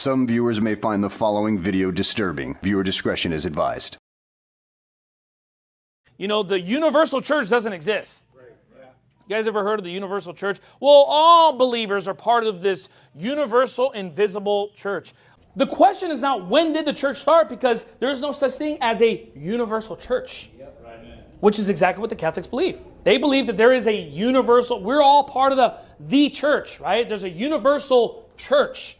Some viewers may find the following video disturbing. Viewer discretion is advised. You know, the universal church doesn't exist. You guys ever heard of the universal church? Well, all believers are part of this universal invisible church. The question is not when did the church start, because there's no such thing as a universal church, which is exactly what the Catholics believe. They believe that there is a universal, we're all part of the church, right? There's a universal church.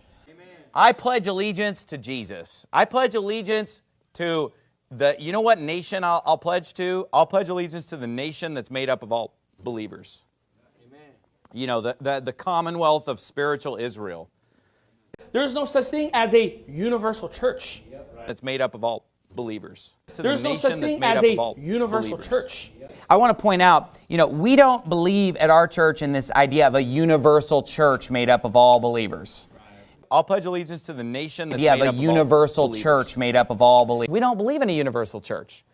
I pledge allegiance to Jesus. I pledge allegiance to you know what nation I'll pledge to? I'll pledge allegiance to the nation that's made up of all believers. Amen. You know, the commonwealth of spiritual Israel. There's no such thing as a universal church. That's made up of all believers. There's no such thing as a universal church. I want to point out, you know, we don't believe at our church in this idea of a universal church made up of all believers. I'll pledge allegiance to the nation that's made up of all believers. Universal church made up of all believers. We don't believe in a universal church.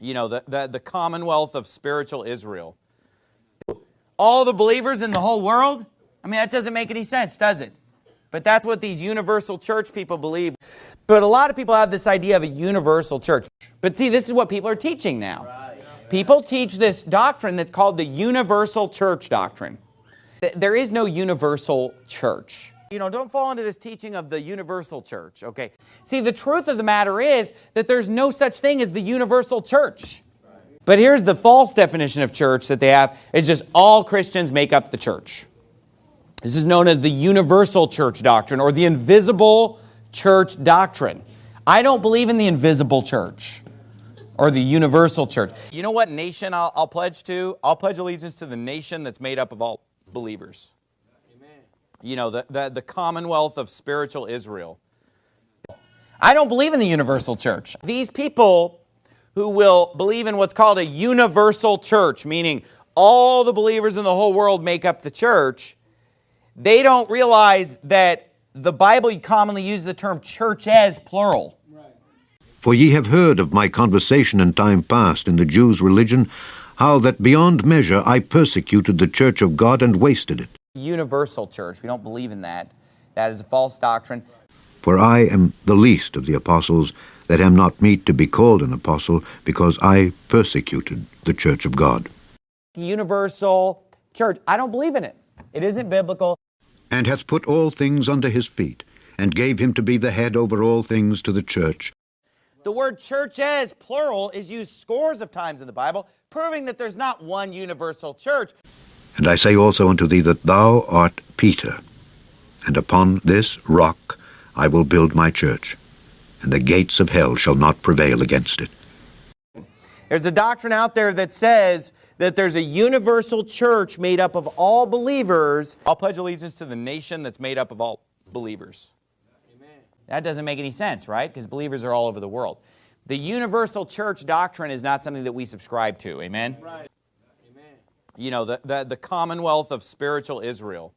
You know, the commonwealth of spiritual Israel. All the believers in the whole world? I mean, that doesn't make any sense, does it? But that's what these universal church people believe. But a lot of people have this idea of a universal church. But see, this is what people are teaching now. People teach this doctrine that's called the universal church doctrine. There is no universal church. You know, don't fall into this teaching of the universal church, okay? See, the truth of the matter is that there's no such thing as the universal church. But here's the false definition of church that they have. It's just all Christians make up the church. This is known as the universal church doctrine or the invisible church doctrine. I don't believe in the invisible church or the universal church. You know what nation I'll pledge to? I'll pledge allegiance to the nation that's made up of all believers. You know, the commonwealth of spiritual Israel. I don't believe in the universal church. These people who will believe in what's called a universal church, meaning all the believers in the whole world make up the church, they don't realize that the Bible commonly uses the term churches, plural. For ye have heard of my conversation in time past in the Jews' religion, how that beyond measure I persecuted the church of God and wasted it. Universal church. We don't believe in that. That is a false doctrine. For I am the least of the apostles, that am not meet to be called an apostle, because I persecuted the church of God. Universal church. I don't believe in it. It isn't biblical. And hath put all things under his feet, and gave him to be the head over all things to the church. The word churches, plural, is used scores of times in the Bible, proving that there's not one universal church. And I say also unto thee that thou art Peter, and upon this rock I will build my church, and the gates of hell shall not prevail against it. There's a doctrine out there that says that there's a universal church made up of all believers. I'll pledge allegiance to the nation that's made up of all believers. Amen. That doesn't make any sense, right? Because believers are all over the world. The universal church doctrine is not something that we subscribe to. Amen? Right. You know, the commonwealth of spiritual Israel.